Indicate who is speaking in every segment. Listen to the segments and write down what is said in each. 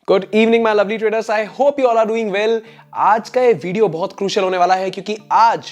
Speaker 1: Good evening my lovely traders, I hope you all are doing well. आज का ये video बहुत crucial होने वाला है क्योंकि आज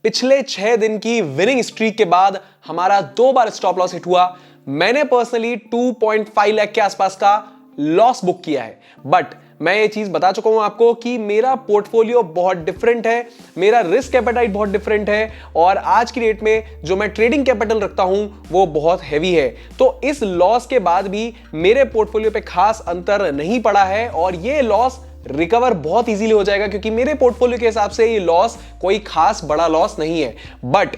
Speaker 1: पिछले 6 दिन की विनिंग स्ट्रीक के बाद हमारा 2 बार स्टॉप लॉस हिट हुआ। मैंने पर्सनली 2.5 लाख के आसपास का लॉस बुक किया है, बट मैं ये चीज बता चुका हूं आपको कि मेरा पोर्टफोलियो बहुत डिफरेंट है, मेरा रिस्क एपेटाइट बहुत डिफरेंट है और आज की डेट में जो मैं ट्रेडिंग कैपिटल रखता हूं वो बहुत हैवी है। तो इस लॉस के बाद भी मेरे पोर्टफोलियो पे खास अंतर नहीं पड़ा है और ये लॉस रिकवर बहुत इजीली हो जाएगा क्योंकि मेरे पोर्टफोलियो के हिसाब से ये लॉस कोई खास बड़ा लॉस नहीं है। But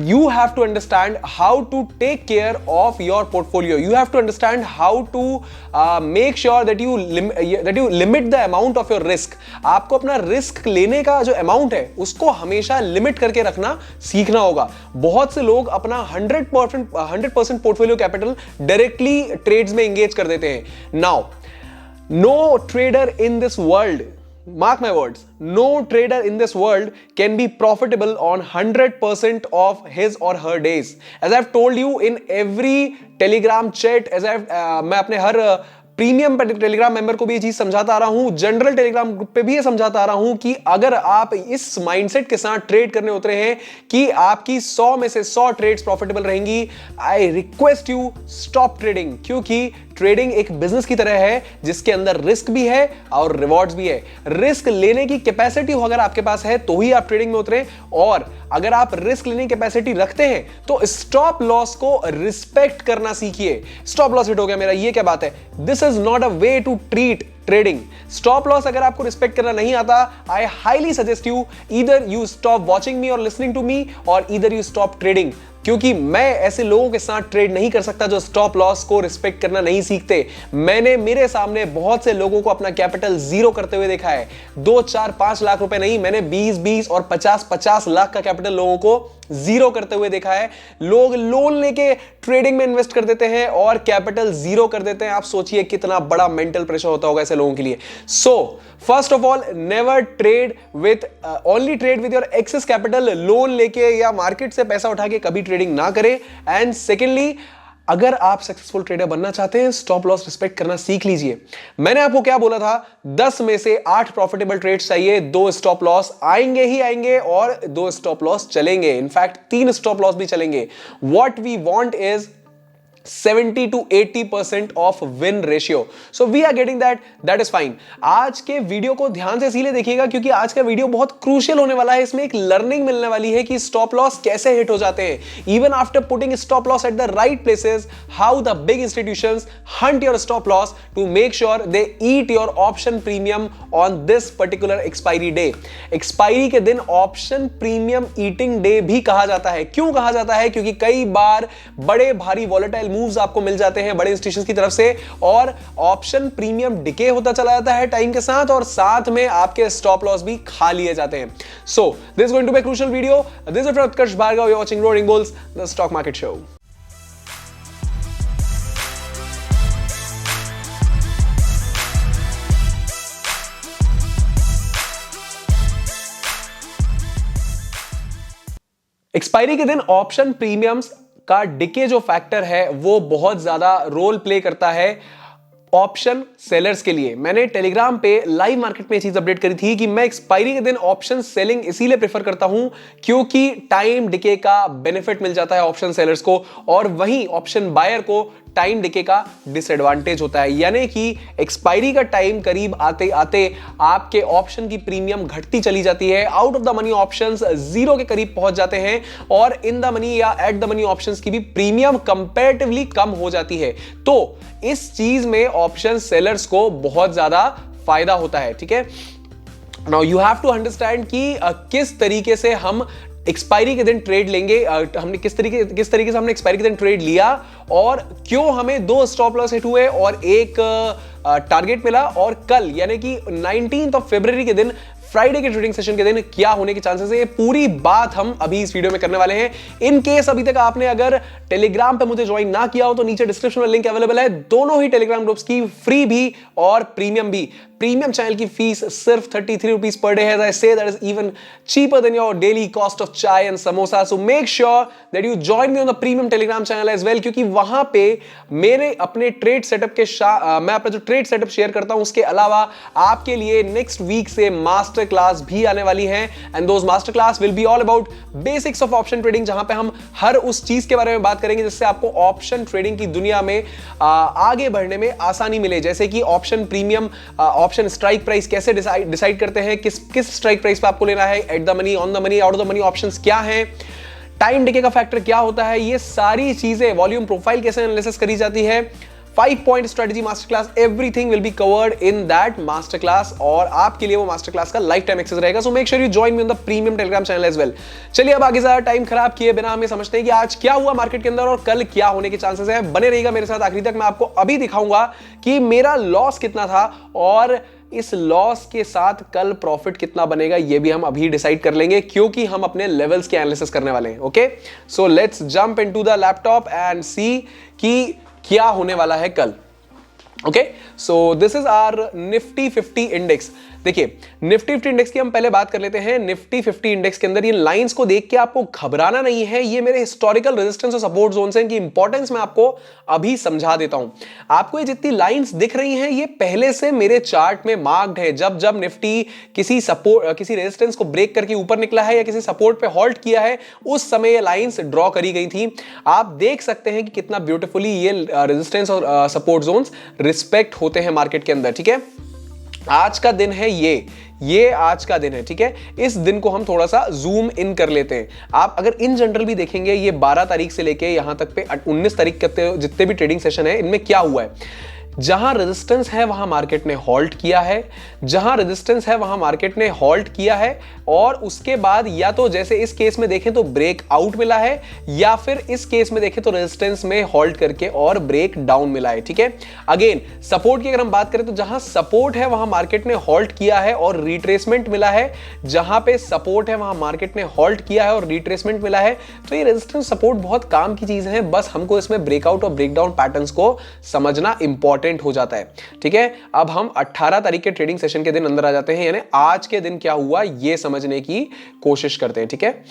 Speaker 1: you have to understand how to take care of your portfolio. You have to understand how to make sure that you limit the amount of your risk. आपको अपना रिस्क लेने का जो अमाउंट है उसको हमेशा लिमिट करके रखना सीखना होगा। बहुत से लोग अपना 100% पोर्टफोलियो कैपिटल डायरेक्टली ट्रेड्स में एंगेज कर देते हैं। Now no trader in this world, mark my words, no trader in this world can be profitable on 100% of his or her days. As I've told you in every telegram chat, मैं अपने हर premium Telegram member को भी ये चीज समझाता आ रहा हूं, general Telegram group पे भी ये समझाता आ रहा हूं कि अगर आप इस माइंडसेट के साथ ट्रेड करने उतरे हैं कि आपकी 100 में से 100 ट्रेड्स प्रॉफिटेबल रहेंगी, I request you stop trading. क्योंकि ट्रेडिंग एक बिजनेस की तरह है जिसके अंदर रिस्क भी है और रिवॉर्ड्स भी है। रिस्क लेने की कैपेसिटी अगर आपके पास है तो ही आप ट्रेडिंग में उतरे, और अगर आप रिस्क लेने की कैपेसिटी रखते हैं तो स्टॉप लॉस को रिस्पेक्ट करना सीखिए। स्टॉप लॉस हिट हो गया मेरा, ये क्या बात है? This is not a way to treat trading. Stop loss अगर आपको रिस्पेक्ट करना नहीं आता, I highly suggest you either you stop watching me और लिसनिंग टू मी और ईदर यू स्टॉप ट्रेडिंग। क्योंकि मैं ऐसे लोगों के साथ ट्रेड नहीं कर सकता जो स्टॉप लॉस को रिस्पेक्ट करना नहीं सीखते। मैंने मेरे सामने बहुत से लोगों को अपना कैपिटल जीरो करते हुए देखा है। 2, 4, 5 लाख रुपए नहीं, मैंने 20 और 50 लाख का कैपिटल लोगों को जीरो करते हुए देखा है। लोग लोन लेके ट्रेडिंग में इन्वेस्ट कर देते हैं और कैपिटल जीरो कर देते हैं। आप सोचिए कितना बड़ा मेंटल प्रेशर होता होगा ऐसे लोगों के लिए। So first of all, never trade with only trade with your excess capital. Loan लेके या मार्केट से पैसा उठा के कभी ट्रेडिंग ना करें। एंड सेकेंडली, अगर आप सक्सेसफुल ट्रेडर बनना चाहते हैं, स्टॉप लॉस रिस्पेक्ट करना सीख लीजिए। मैंने आपको क्या बोला था? 10 में से 8 प्रॉफिटेबल ट्रेड्स चाहिए, 2 स्टॉप लॉस आएंगे ही आएंगे और 2 स्टॉप लॉस चलेंगे। इनफैक्ट 3 स्टॉप लॉस भी चलेंगे। What we want is 70 to 80% of win ratio. So we are getting that. That is fine. आज के वीडियो को ध्यान से इसीलिए देखिएगा क्योंकि आज का वीडियो बहुत क्रूशियल होने वाला है। इसमें एक लर्निंग मिलने वाली है कि स्टॉप लॉस कैसे हिट हो जाते हैं। Even after putting stop loss at the right places, how the big institutions hunt your stop loss to make sure they eat your option premium on this particular expiry day. Expiry के दिन option premium eating day भी कहा जाता है। क्यों कहा जाता है? क्योंकि कई बार बड़े भारी वॉलेटाइल मूव्स आपको मिल जाते हैं बड़े इंस्टीट्यूशंस की तरफ से और ऑप्शन प्रीमियम डिके होता चला जाता है टाइम के साथ और साथ में आपके स्टॉप लॉस भी खा लिए जाते हैं। So this is going to be a crucial video. This is Utkarsh Bhargav, you are watching Rolling Bulls, the stock market show. Expiry के दिन ऑप्शन प्रीमियम्स का डिके जो फैक्टर है वो बहुत ज्यादा रोल प्ले करता है ऑप्शन सेलर्स के लिए। मैंने टेलीग्राम पे लाइव मार्केट में ये चीज अपडेट करी थी कि मैं एक्सपायरी के दिन ऑप्शन सेलिंग इसीलिए प्रेफर करता हूं क्योंकि टाइम डिके का बेनिफिट मिल जाता है ऑप्शन सेलर्स को और वहीं ऑप्शन बायर को टाइम डिके का डिसएडवांटेज होता है। यानी कि एक्सपायरी का टाइम करीब आते आते आपके ऑप्शन की प्रीमियम घटती चली जाती है। Out of the money options zero के करीब पहुंच जाते हैं और इन द मनी या एट द मनी ऑप्शंस की भी प्रीमियम कंपैरेटिवली कम हो जाती है। तो इस चीज में ऑप्शन सेलर्स को बहुत ज्यादा फायदा होता है। ठीक है, now you have to understand कि किस तरीके से हम एक्सपायरी के दिन ट्रेड लेंगे, हमने किस तरीके से हमने एक्सपायरी के दिन ट्रेड लिया और क्यों हमें 2 स्टॉप लॉस हिट हुए और एक टारगेट मिला और कल यानी कि 19th of February के दिन फ्राइडे के ट्रेडिंग सेशन के दिन क्या होने के चांसेस है, ये पूरी बात हम अभी इस वीडियो में करने वाले हैं। इन केस अभी तक आपने अगर टेलीग्राम पे मुझे ज्वाइन ना किया हो तो नीचे डिस्क्रिप्शन में लिंक अवेलेबल है, दोनों ही टेलीग्राम ग्रुप्स की, फ्री भी और प्रीमियम भी। प्रीमियम चैनल की फीस सिर्फ 33 रुपीज पर डे है। I say that is even cheaper than your daily cost of chai and samosa. So make sure that you join me on the premium Telegram channel as well, क्योंकि वहां पे मेरे अपने trade setup के मैं अपना जो ट्रेड सेटअप शेयर करता हूं, उसके अलावा आपके लिए नेक्स्ट वीक से मास्टर क्लास भी आने वाली है। And those master class will be all about basics of option trading, जहां पे हम हर उस चीज के बारे में बात करेंगे जिससे आपको ऑप्शन ट्रेडिंग की दुनिया में आगे बढ़ने में आसानी मिले। जैसे कि option premium, option strike price कैसे डिसाइड करते हैं, किस स्ट्राइक प्राइस पे आपको लेना है, at the money, on the money, out of the money options क्या हैं, टाइम डिके का फैक्टर क्या होता है, ये सारी चीजें, वॉल्यूम प्रोफाइल कैसे एनालिसिस करी जाती है, 5 point strategy master class, everything will be covered in that master class. और आपके लिए वो मास्टर क्लास का लाइफ टाइम एक्सेस रहेगा। So make sure you join me on the premium Telegram channel as well. चलिए अब आगे ज्यादा टाइम खराब किए बिना हमें समझते हैं कि आज क्या हुआ मार्केट के अंदर और कल क्या होने के चांसेस हैं। बने रहिएगा मेरे साथ आखिरी तक। मैं आपको अभी दिखाऊंगा कि मेरा लॉस कितना था और इस लॉस के साथ कल प्रॉफिट कितना बनेगा, ये भी हम अभी डिसाइड कर लेंगे, क्योंकि हम अपने लेवल्स के एनालिसिस करने वाले हैं। Okay, so let's jump into the laptop and see कि क्या होने वाला है कल। Okay, so this is our Nifty 50 index. देखिए, निफ्टी 50 इंडेक्स की हम पहले बात कर लेते हैं। निफ्टी 50 इंडेक्स के अंदर ये लाइंस को देख के आपको घबराना नहीं है, ये मेरे हिस्टोरिकल रेजिस्टेंस और सपोर्ट जोन हैं, इनकी इंपॉर्टेंस मैं आपको अभी समझा देता हूं। आपको ये जितनी लाइंस दिख रही हैं, ये पहले से मेरे चार्ट में मार्क्ड है। जब जब निफ्टी किसी रेजिस्टेंस को ब्रेक करके ऊपर निकला है या किसी सपोर्ट पे हॉल्ट किया है, उस समय ये लाइंस ड्रॉ करी गई थी। आप देख सकते हैं कि कितना ब्यूटीफुली ये रेजिस्टेंस और सपोर्ट जोन्स रिस्पेक्ट होते हैं मार्केट के अंदर। ठीक है, आज का दिन है ये आज का दिन है। ठीक है, इस दिन को हम थोड़ा सा जूम इन कर लेते हैं। आप अगर इन जनरल भी देखेंगे, ये 12 तारीख से लेके यहां तक पे 19 तारीख के जितने भी ट्रेडिंग सेशन है, इनमें क्या हुआ है, जहां रेजिस्टेंस है वहां मार्केट ने हॉल्ट किया है, जहां रेजिस्टेंस है वहां मार्केट ने हॉल्ट किया है, और उसके बाद या तो जैसे इस केस में देखें तो ब्रेक आउट मिला है, या फिर इस केस में देखें तो रेजिस्टेंस में हॉल्ट करके और ब्रेक डाउन मिला है। ठीक है, अगेन सपोर्ट की अगर हम बात करें तो जहां सपोर्ट है वहां मार्केट ने हॉल्ट किया है और रिट्रेसमेंट मिला है, जहां पे सपोर्ट है वहां मार्केट ने हॉल्ट किया है और रिट्रेसमेंट मिला है। तो ये रेजिस्टेंस सपोर्ट बहुत काम की चीज है, बस हमको इसमें ब्रेकआउट और ब्रेकडाउन पैटर्न्स को समझना इंपॉर्टेंट हो जाता है। ठीक है, अब हम 18 तारीख के ट्रेडिंग सेशन के दिन अंदर आ जाते हैं, यानी आज के दिन क्या हुआ ये समझने की कोशिश करते हैं। ठीक है,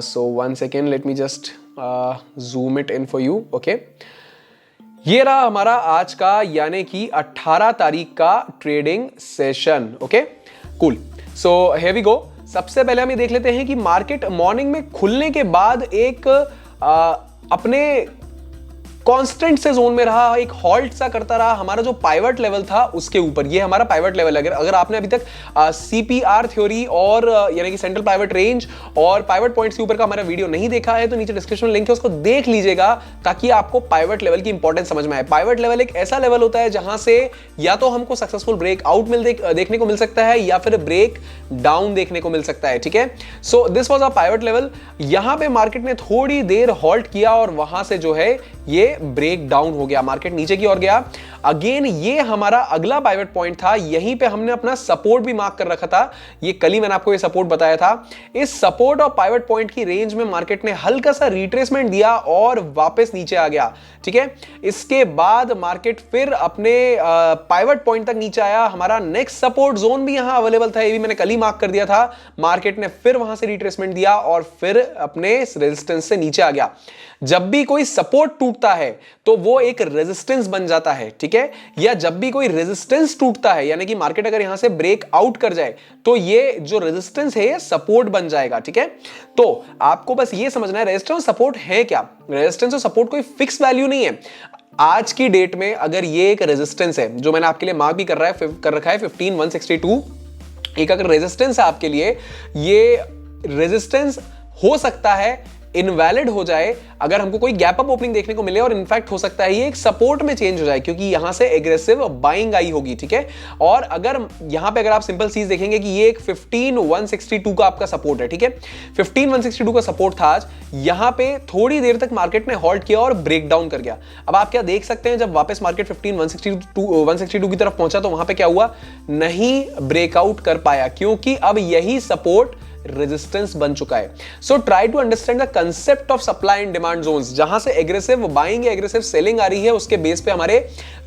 Speaker 1: सो 1 second, let me just zoom it in for you. Okay, ये रहा हमारा आज का यानी कि 18 तारीख का trading session. Okay, cool, so here we go. सबसे पहले हम ये देख लेते हैं कि मार्केट मॉर्निंग में खुलने के बाद एक अपने कांस्टेंट से जोन में रहा, एक हॉल्ट सा करता रहा। हमारा जो पाइवट लेवल था उसके ऊपर, ये हमारा पाइवट लेवल है। अगर आपने अभी तक सीपीआर थ्योरी और यानी कि सेंट्रल पाइवट रेंज और पाइवट पॉइंट्स के ऊपर का हमारा वीडियो नहीं देखा है तो नीचे डिस्क्रिप्शन में लिंक है, उसको देख लीजिएगा ताकि आपको पाइवट लेवल की इंपॉर्टेंस समझ में आए। पाइवट लेवल एक ऐसा लेवल होता है जहां से या तो हमको सक्सेसफुल ब्रेक आउट देखने को मिल सकता है या फिर ब्रेक डाउन देखने को मिल सकता है। ठीक है, so this was a pivot level. यहां पे मार्केट ने थोड़ी देर हॉल्ट किया और वहां से जो है ये ब्रेक डाउन हो गया, मार्केट नीचे की ओर गया। अगेन ये हमारा अगला पाइवट पॉइंट था, यहीं पे हमने अपना सपोर्ट भी मार्क कर रखा था। ये कल ही मैंने आपको ये सपोर्ट बताया था। इस सपोर्ट और पाइवट पॉइंट की रेंज में मार्केट ने हल्का सा रिट्रेसमेंट दिया और वापस नीचे आ गया। ठीक है, इसके बाद मार्केट फिर अपने पाइवट पॉइंट तक नीचे आया। हमारा नेक्स्ट सपोर्ट जोन भी यहां अवेलेबल था, ये भी मैंने कल ही मार्क कर दिया था। मार्केट ने फिर वहां से रिट्रेसमेंट दिया और फिर अपने रेजिस्टेंस से नीचे आ गया। जब भी कोई सपोर्ट टूटता है तो वो एक रेजिस्टेंस बन जाता है। ठीक है, या जब भी कोई रेजिस्टेंस टूटता है यानी कि मार्केट अगर यहां से ब्रेक आउट कर जाए तो ये जो रेजिस्टेंस है सपोर्ट बन जाएगा। ठीक है, तो आपको बस ये समझना है रेजिस्टेंस और सपोर्ट है क्या। रेजिस्टेंस और सपोर्ट कोई फिक्स वैल्यू नहीं है। आज की डेट में अगर ये एक रेजिस्टेंस है जो मैंने आपके लिए मार्क भी कर रखा है 15162, एक अगर रेजिस्टेंस है आपके लिए, ये रेजिस्टेंस हो सकता है इनवैलिड हो जाए, अगर हमको कोई गैप अप ओपनिंग देखने को मिले, और इनफैक्ट हो सकता है ये एक सपोर्ट में चेंज हो जाए क्योंकि यहां से एग्रेसिव बाइंग आई होगी, ठीक है। और अगर यहां पे अगर आप सिंपल चीज देखेंगे कि ये एक 15162 का आपका सपोर्ट है, ठीक है, 15162 का सपोर्ट था आज, यहां पे थोड़ी देर तक मार्केट ने हॉल्ट किया और ब्रेक डाउन कर गया। अब आप क्या देख सकते हैं, जब वापस मार्केट 15162 की तरफ पहुंचा तो वहां पे क्या हुआ, नहीं ब्रेकआउट कर पाया क्योंकि अब यही सपोर्ट रेजिस्टेंस बन चुका है। So try to understand the concept of supply and demand zones, जहां से एग्रेसिव बाइंग या एग्रेसिव सेलिंग आ रही है उसके बेस पे हमारे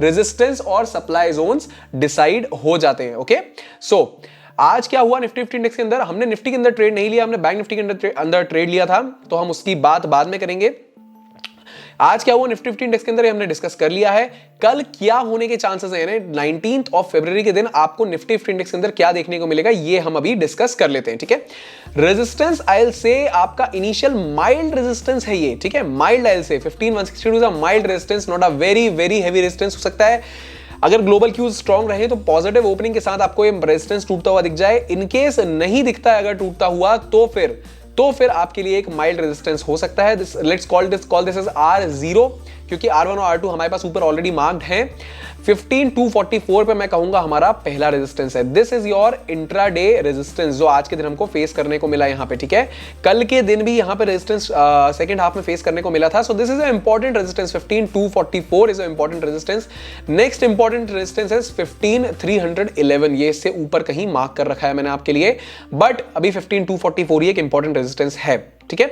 Speaker 1: रेजिस्टेंस और सप्लाई जोन्स डिसाइड हो जाते हैं। ओके, सो आज क्या हुआ निफ्टी 50 इंडेक्स के अंदर, हमने निफ्टी के अंदर ट्रेड नहीं लिया, हमने बैंक निफ्टी के अंदर ट्रेड लिया था, तो हम उसकी बात बाद में करेंगे। आज क्या हुआ निफ्टी 50 इंडेक्स के अंदर हमने डिस्कस कर लिया है। कल क्या होने के चांसेस हैं, 19th ऑफ फरवरी के दिन आपको निफ्टी 50 इंडेक्स के अंदर क्या देखने को मिलेगा, ये हम अभी डिस्कस कर लेते हैं, ठीक है। रेजिस्टेंस आयल से आपका इनिशियल माइल्ड रेजिस्टेंस है ये, ठीक है, माइल्ड आयल से 15162 is a mild resistance, not a very very heavy resistance हो सकता है। अगर ग्लोबल क्यूज स्ट्रांग रहे तो पॉजिटिव ओपनिंग के साथ आपको ये रेजिस्टेंस टूटता हुआ दिख जाए। इनकेस नहीं दिखता है अगर टूटता हुआ तो फिर आपके लिए एक माइल्ड रेजिस्टेंस हो सकता है। Let's call this as R0, क्योंकि R1 और R2 हमारे पास ऊपर ऑलरेडी मार्क्ड हैं। 15244 पे मैं कहूंगा हमारा पहला रेजिस्टेंस है। This is your intraday resistance जो आज के दिन हमको फेस करने को मिला यहां पे, ठीक है। कल के दिन भी यहां पे रेजिस्टेंस सेकंड हाफ में फेस करने को मिला था। सो this is a important resistance, 15244 is a important resistance. Next important resistance is 15311, ये इससे ऊपर कहीं मार्क कर रखा है मैंने आपके लिए, बट अभी 15244 ही एक इंपॉर्टेंट रेजिस्टेंस है, ठीक है।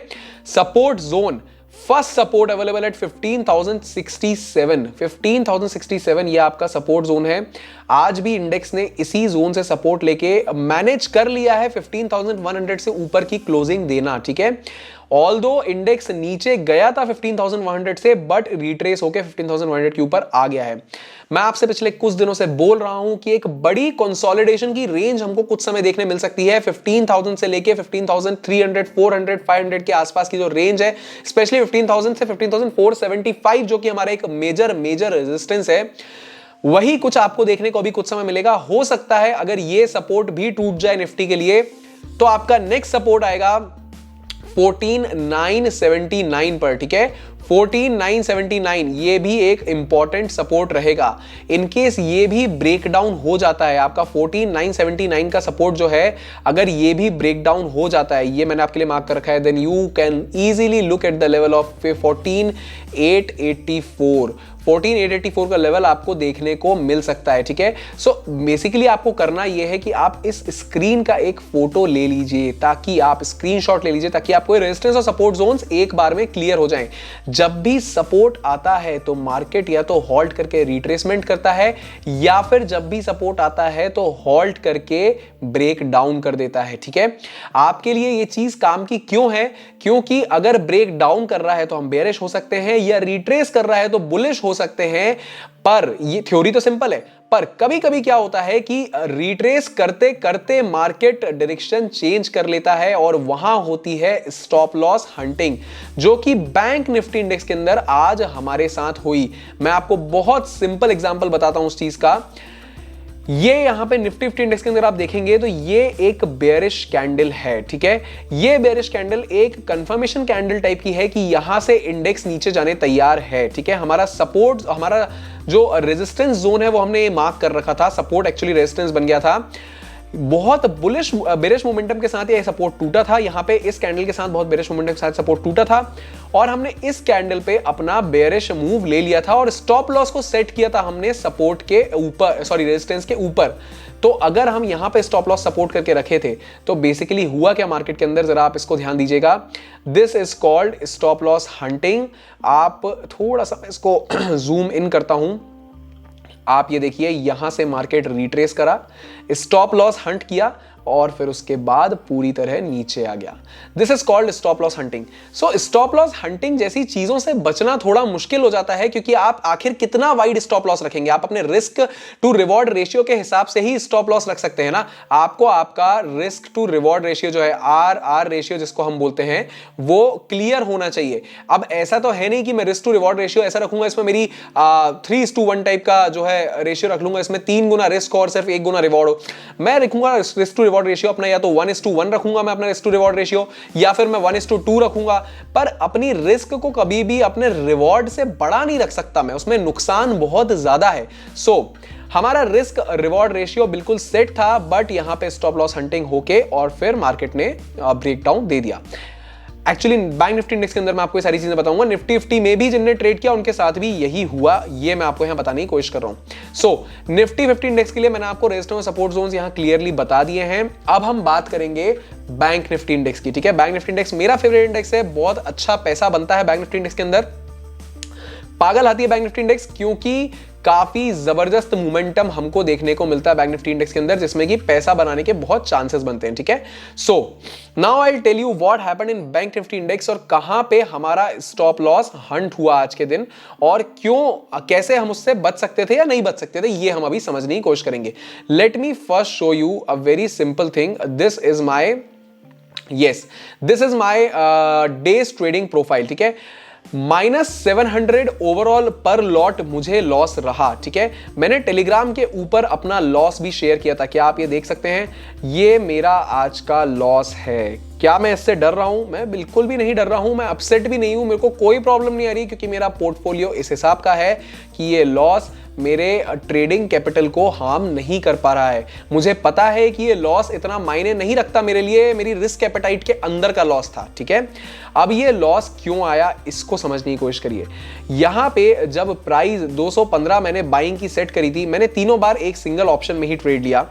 Speaker 1: Support zone, first support available at 15,067 ये आपका सपोर्ट जोन है। आज भी इंडेक्स ने इसी जोन से सपोर्ट लेके मैनेज कर लिया है 15,100 से ऊपर की क्लोजिंग देना, ठीक है। ऑल्दो इंडेक्स नीचे गया था 15,100 से, बट रिट्रेस होकर 15,100 के ऊपर आ गया है। मैं आपसे पिछले कुछ दिनों से बोल रहा हूं कि एक बड़ी कंसोलिडेशन की रेंज हमको कुछ समय देखने मिल सकती है। 15,000 से लेके 15,300, 400, 500 के आसपास की जो रेंज है, स्पेशली 15,000 से 15,475 जो कि हमारा एक मेजर रेजिस्टेंस है, वही कुछ आपको देखने को अभी कुछ समय मिलेगा। हो सकता है अगर ये सपोर्ट भी टूट जाए निफ्टी के लिए तो आपका नेक्स्ट सपोर्ट आएगा 14,979 पर, ठीक है। 14,979 ये भी एक इंपॉर्टेंट सपोर्ट रहेगा। इनकेस ये भी ब्रेक डाउन हो जाता है, आपका 14,979 का सपोर्ट जो है अगर ये भी ब्रेक डाउन हो जाता है, ये मैंने आपके लिए मार्क कर रखा है, then you can easily look at the level of 14,884 का लेवल आपको देखने को मिल सकता है, ठीक है। सो बेसिकली आपको करना यह है कि आप इस स्क्रीन का एक फोटो ले लीजिए, ताकि आप स्क्रीनशॉट ले लीजिए, ताकि आपको रेजिस्टेंस और सपोर्ट जोन्स एक बार में क्लियर हो जाएं। जब भी सपोर्ट आता है तो मार्केट या तो हॉल्ट करके रिट्रेसमेंट करता है, या फिर जब भी सपोर्ट आता है तो हॉल्ट करके ब्रेक डाउन कर देता है, ठीक है। आपके लिए ये चीज काम की क्यों है, क्योंकि अगर ब्रेक डाउन कर रहा है तो हम बेरिश हो सकते हैं, या रिट्रेस कर रहा है तो बुलिश हो सकते हैं। पर ये थ्योरी तो सिंपल है, पर कभी कभी क्या होता है कि रिट्रेस करते करते मार्केट डायरेक्शन चेंज कर लेता है और वहां होती है स्टॉप लॉस हंटिंग, जो कि बैंक निफ्टी इंडेक्स के अंदर आज हमारे साथ हुई। मैं आपको बहुत सिंपल एग्जांपल बताता हूं उस चीज का। ये यहां पे निफ्टी 50 इंडेक्स के अंदर आप देखेंगे तो ये एक बेयरिश कैंडल है, ठीक है। ये बेयरिश कैंडल एक कंफर्मेशन कैंडल टाइप की है कि यहां से इंडेक्स नीचे जाने तैयार है, ठीक है। हमारा सपोर्ट, हमारा जो रेजिस्टेंस जोन है वो हमने मार्क कर रखा था, सपोर्ट एक्चुअली रेजिस्टेंस बन गया था। बहुत बुलिश बेरिश मोमेंटम के साथ ये सपोर्ट टूटा था, यहां पे इस कैंडल के साथ बहुत बेरिश मोमेंटम के साथ सपोर्ट टूटा था, और हमने इस कैंडल पे अपना बेरिश मूव ले लिया था और स्टॉप लॉस को सेट किया था हमने सपोर्ट के ऊपर, सॉरी रेजिस्टेंस के ऊपर। तो अगर हम यहां पे स्टॉप लॉस सपोर्ट करके रखे थे तो बेसिकली हुआ क्या मार्केट के अंदर, जरा आप इसको ध्यान दीजिएगा। This is called stop loss hunting. आप थोड़ा सा इसको जूम इन करता हूं, आप ये देखिए यहां से मार्केट रिट्रेस करा, स्टॉप लॉस हंट किया और फिर उसके बाद पूरी तरह नीचे आ गया। This is called stop loss hunting. So stop loss hunting जैसी चीजों से बचना थोड़ा मुश्किल हो जाता है, क्योंकि आप आखिर कितना वाइड स्टॉप लॉस रखेंगे। आप अपने रिस्क टू रिवॉर्ड रेशियो के हिसाब से ही स्टॉप लॉस रख सकते हैं ना। आपको आपका रिस्क टू रिवॉर्ड रेशियो जो है, आर रेशियो जिसको हम बोलते हैं, वो क्लियर होना चाहिए। अब ऐसा तो है नहीं कि मैं रिस्क टू रिवॉर्ड रेशियो ऐसा रखूंगा, इसमें मेरी 3:1 टाइप का जो है रेशियो रख लूंगा, इसमें 3 गुना रिस्क और सिर्फ 1 गुना रिवॉर्ड हो। मैं रखूंगा रिस्क टू रिवॉर्ड रेशियो अपना या तो 1:1 रखूंगा मैं अपना रिस्क टू रिवॉर्ड रेशियो, या फिर मैं 1:2 रखूंगा, पर अपनी रिस्क को कभी भी अपने रिवॉर्ड से बड़ा नहीं रख सकता मैं, उसमें नुकसान बहुत ज्यादा है। हमारा रिस्क रिवॉर्ड रेशियो बिल्कुल सेट था, बट यहां पे स्टॉप लॉस हंटिंग होके और फिर मार्केट ने ब्रेकडाउन दे दिया। एक्चुअली बैंक निफ्टी इंडेक्स के अंदर मैं आपको ये सारी चीजें बताऊंगा, निफ्टी 50 में भी जिनने ट्रेड किया उनके साथ भी यही हुआ, ये मैं आपको यहां बताने की कोशिश कर रहा हूं। निफ्टी 50 इंडेक्स के लिए मैंने आपको रेजिस्टेंस और सपोर्ट जोन्स यहां क्लियरली बता दिए हैं। अब हम बात करेंगे बैंक निफ्टी इंडेक्स की, ठीक है। बैंक निफ्टी इंडेक्स मेरा फेवरेट इंडेक्स है, बहुत अच्छा पैसा बनता है बैंक निफ्टी इंडेक्स के अंदर, पागल आती है बैंक निफ्टी इंडेक्स, क्योंकि काफी जबरदस्त मोमेंटम हमको देखने को मिलता है बैंक निफ्टी इंडेक्स के अंदर, जिसमें कि पैसा बनाने के बहुत चांसेस बनते हैं, ठीक है। So now I will tell you what happened in bank Nifty index और कहां पे हमारा स्टॉप लॉस हंट हुआ आज के दिन, और क्यों, कैसे हम उससे बच सकते थे या नहीं बच सकते थे, ये हम अभी समझने की कोशिश करेंगे। Let me first show you a very simple thing. This is my days trading profile, ठीक है। -700 ओवरऑल पर लॉट मुझे लॉस रहा, ठीक है। मैंने टेलीग्राम के ऊपर अपना लॉस भी शेयर किया था, क्या आप ये देख सकते हैं, ये मेरा आज का लॉस है। क्या मैं इससे डर रहा हूं? मैं बिल्कुल भी नहीं डर रहा हूं, मैं अपसेट भी नहीं हूं, मेरे को कोई प्रॉब्लम नहीं आ रही, क्योंकि मेरा पोर्टफोलियो इस हिसाब का है कि ये लॉस मेरे ट्रेडिंग कैपिटल को हार्म नहीं कर पा रहा है। मुझे पता है कि ये लॉस इतना मायने नहीं रखता मेरे लिए, मेरी रिस्क एपेटाइट के अंदर का लॉस था, ठीक है। अब ये लॉस क्यों आया, इसको समझने की कोशिश करिए। यहां पे जब प्राइस 215 मैंने बाइंग की सेट करी थी, मैंने तीनों बार एक सिंगल ऑप्शन में ही ट्रेड लिया।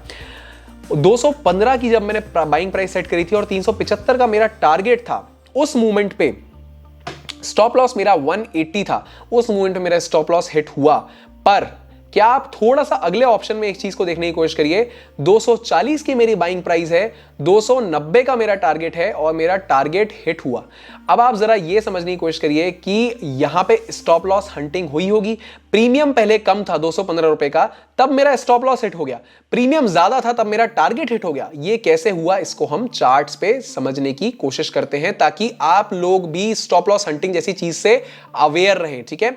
Speaker 1: 215 की जब मैंने बाइंग प्राइस सेट करी थी और 375 का मेरा टारगेट था, उस मूवमेंट पे स्टॉप लॉस मेरा 180 था, उस मूवमेंट पे मेरा स्टॉप लॉस हिट हुआ। पर क्या आप थोड़ा सा अगले ऑप्शन में एक चीज को देखने की कोशिश करिए, 240 की मेरी बाइंग प्राइस है, 290 का मेरा टारगेट है और मेरा टारगेट हिट हुआ। अब आप जरा ये समझने की कोशिश करिए कि यहां पे स्टॉप लॉस हंटिंग हुई होगी। प्रीमियम पहले कम था 215 रुपए का, तब मेरा स्टॉप लॉस हिट हो गया। प्रीमियम ज्यादा था, तब मेरा टारगेट हिट हो गया। ये कैसे हुआ, इसको हम चार्ट्स पे समझने की कोशिश करते हैं, ताकि आप लोग भी स्टॉप लॉस हंटिंग जैसी चीज से अवेयर रहें, ठीक है।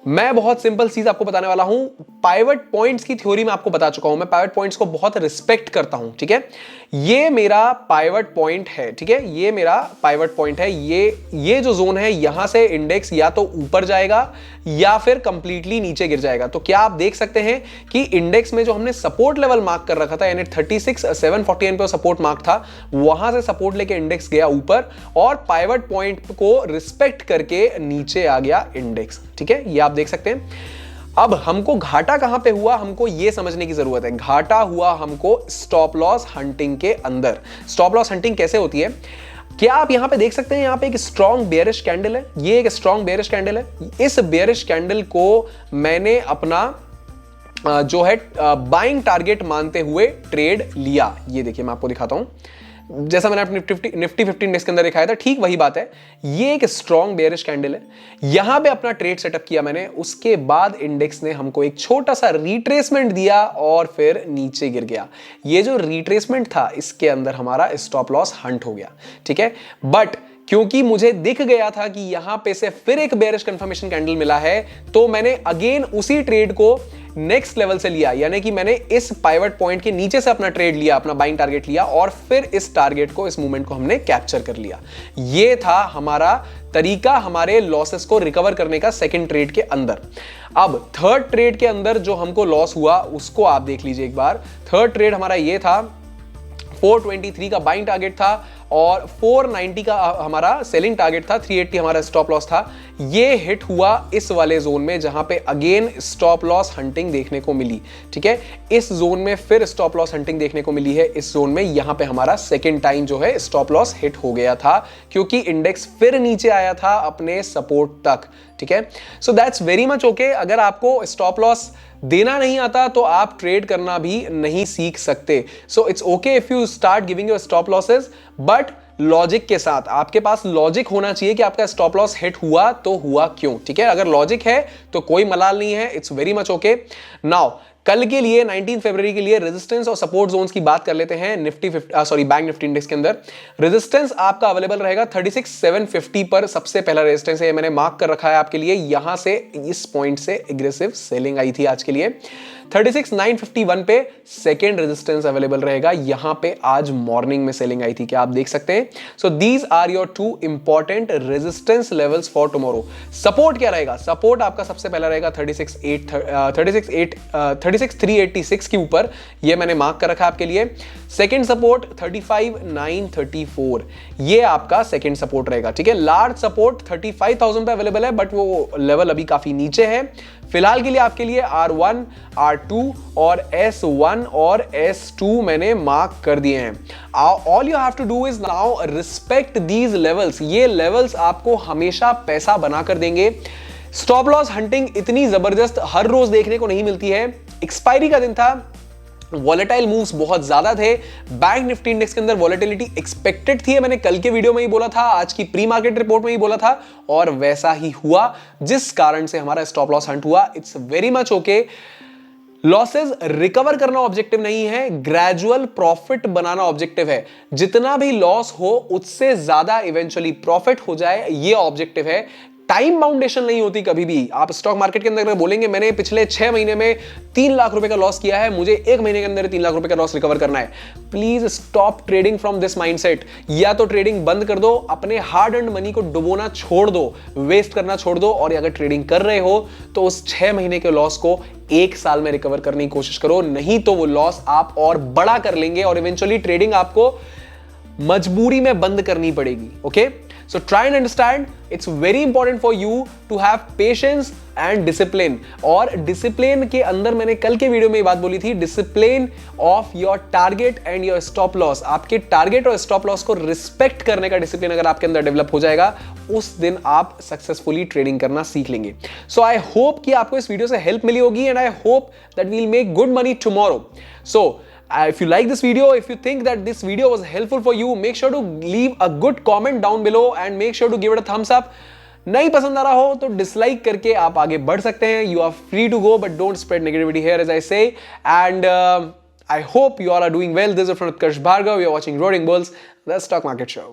Speaker 1: मैं बहुत सिंपल चीज आपको बताने वाला हूं। पाइवट पॉइंट्स की थ्योरी में आपको बता चुका हूं, मैं पाइवट पॉइंट्स को बहुत रिस्पेक्ट करता हूं, ठीक है। ये मेरा पाइवट पॉइंट है, ठीक है, ये मेरा पाइवट पॉइंट है। ये जो जोन है, यहां से इंडेक्स या तो ऊपर जाएगा या फिर कंप्लीटली नीचे गिर जाएगा। तो क्या आप देख सकते हैं कि इंडेक्स में जो हमने सपोर्ट लेवल मार्क कर रखा था, यानी 36,749 पे सपोर्ट मार्क था, वहां से सपोर्ट लेके इंडेक्स गया ऊपर और पाइवट पॉइंट को रिस्पेक्ट करके नीचे आ गया इंडेक्स, ठीक है, ये आप देख सकते हैं। अब हमको घाटा कहां पे हुआ, हमको यह समझने की जरूरत है। घाटा हुआ हमको स्टॉप लॉस हंटिंग के अंदर। स्टॉप लॉस हंटिंग कैसे होती है, क्या आप यहां पे देख सकते हैं, यहां पे एक स्ट्रॉन्ग बेयरिश कैंडल है, ये एक स्ट्रॉन्ग बेयरिश कैंडल है। इस बेयरिश कैंडल को मैंने अपना जो है बाइंग टारगेट मानते हुए ट्रेड लिया। ये देखिए मैं आपको दिखाता हूं, जैसा मैंने अपनी निफ्टी 50 इंडेक्स के अंदर दिखाया था, ठीक वही बात है। ये एक स्ट्रॉन्ग बेयरिश कैंडल है, यहां पे अपना ट्रेड सेटअप किया मैंने। उसके बाद इंडेक्स ने हमको एक छोटा सा रिट्रेसमेंट दिया और फिर नीचे गिर गया। ये जो रिट्रेसमेंट था, इसके अंदर हमारा स्टॉप लॉस हंट हो गया, ठीक है। बट क्योंकि मुझे दिख गया था कि यहां पे से फिर एक बेयरिश कंफर्मेशन कैंडल मिला है, तो मैंने अगेन उसी ट्रेड को नेक्स्ट लेवल से लिया, यानी कि मैंने इस पाइवट पॉइंट के नीचे से अपना ट्रेड लिया, अपना बाइंग टारगेट लिया और फिर इस टारगेट को, इस मूवमेंट को हमने कैप्चर कर लिया। ये था हमारा तरीका हमारे लॉसेस को रिकवर करने का सेकंड ट्रेड के अंदर। अब थर्ड ट्रेड के अंदर जो हमको लॉस हुआ उसको आप देख लीजिए एक बार। थर्ड ट्रेड हमारा ये था, 423 का बाइंग टारगेट था और 490 का हमारा सेलिंग टारगेट था, 380 हमारा स्टॉप लॉस था। ये हिट हुआ इस वाले जोन में जहां पे अगेन स्टॉप लॉस हंटिंग देखने को मिली, ठीक है। इस जोन में फिर स्टॉप लॉस हंटिंग देखने को मिली है, इस जोन में यहां पे हमारा सेकंड टाइम जो है स्टॉप लॉस हिट हो गया था, क्योंकि इंडेक्स फिर नीचे आया था अपने सपोर्ट तक, ठीक है। So that's very much okay. अगर आपको स्टॉप लॉस देना नहीं आता तो आप ट्रेड करना भी नहीं सीख सकते। So it's okay if you start giving your stop losses, but logic के साथ। आपके पास लॉजिक होना चाहिए कि आपका स्टॉप लॉस हिट हुआ तो हुआ क्यों, ठीक है। अगर लॉजिक है तो कोई मलाल नहीं है, it's very much okay. Now कल के लिए 19 फरवरी के लिए रेजिस्टेंस और सपोर्ट जोन्स की बात कर लेते हैं। बैंक निफ्टी इंडेक्स के अंदर रेजिस्टेंस आपका अवेलेबल रहेगा 36,750 पर। सबसे पहला रेजिस्टेंस है, मैंने मार्क कर रखा है आपके लिए। यहां से इस पॉइंट से एग्रेसिव सेलिंग आई थी आज के लिए। 36,951 पे सेकेंड रेजिस्टेंस अवेलेबल रहेगा, यहां पे आज मॉर्निंग में सेलिंग आई थी, क्या आप देख सकते हैं? So these are your two important resistance levels for tomorrow. Support क्या रहेगा? सपोर्ट आपका सबसे पहला रहेगा 36,386 के ऊपर, ये मैंने मार्क कर रखा है आपके लिए। सेकेंड सपोर्ट 35,934, ये आपका सेकेंड सपोर्ट रहेगा, ठीक है। लार्ज सपोर्ट 35,000 पे अवेलेबल है, बट वो लेवल अभी काफी नीचे है। फिलहाल के लिए आपके लिए R1, R2 और S1 और S2 मैंने मार्क कर दिए हैं। All you have to do is now respect these levels. ये लेवल्स आपको हमेशा पैसा बनाकर देंगे। स्टॉप लॉस हंटिंग इतनी जबरदस्त हर रोज देखने को नहीं मिलती है। एक्सपायरी का दिन था, वॉलेटाइल मूव्स बहुत ज्यादा थे, बैंक निफ्टी इंडेक्स के अंदर वॉलेटिलिटी एक्सपेक्टेड थी, मैंने कल के वीडियो में ही बोला था, आज की प्री मार्केट रिपोर्ट में ही बोला था, और वैसा ही हुआ, जिस कारण से हमारा स्टॉप लॉस हंट हुआ। It's very much okay. Losses recover करना ऑब्जेक्टिव नहीं है, ग्रेजुअल प्रॉफिट बनाना ऑब्जेक्टिव है। जितना भी लॉस हो उससे ज्यादा इवेंचुअली प्रॉफिट हो जाए, ये ऑब्जेक्टिव है। टाइम बाउंडेशन नहीं होती कभी भी। आप स्टॉक मार्केट के अंदर बोलेंगे मैंने पिछले 6 महीने में 3 लाख रुपए का लॉस किया है, मुझे 1 महीने के अंदर 3 लाख रुपए का लॉस रिकवर करना है, please stop trading from this mindset. या तो ट्रेडिंग बंद कर दो, अपने हार्ड अर्न्ड मनी को डुबोना छोड़ दो, वेस्ट करना छोड़ दो, और अगर ट्रेडिंग कर रहे हो तो उस 6 महीने के लॉस को 1 साल में रिकवर करने की कोशिश करो, नहीं तो वो लॉस आप और बड़ा कर लेंगे और इवेंचुअली ट्रेडिंग आपको मजबूरी में बंद करनी पड़ेगी। Okay, so try and understand, it's very important for you to have patience and discipline. और डिसिप्लिन के अंदर मैंने कल के वीडियो में ये बात बोली थी, discipline of your target and your stop loss. आपके टारगेट और स्टॉप लॉस को रिस्पेक्ट करने का डिसिप्लिन अगर आपके अंदर डेवलप हो जाएगा, उस दिन आप सक्सेसफुली ट्रेडिंग करना सीख लेंगे। सो आई होप कि आपको इस वीडियो से हेल्प मिली होगी, and I hope that we will make good money tomorrow. So if you like this video, if you think that this video was helpful for you, make sure to leave a good comment down below and make sure to give it a thumbs up. नहीं पसंद आ रहा हो तो dislike करके आप आगे बढ़ सकते हैं। You are free to go, but don't spread negativity here, as I say. And I hope you all are doing well. This is from Utkarsh Bhargav. You are watching Roaring Bulls, the stock market show.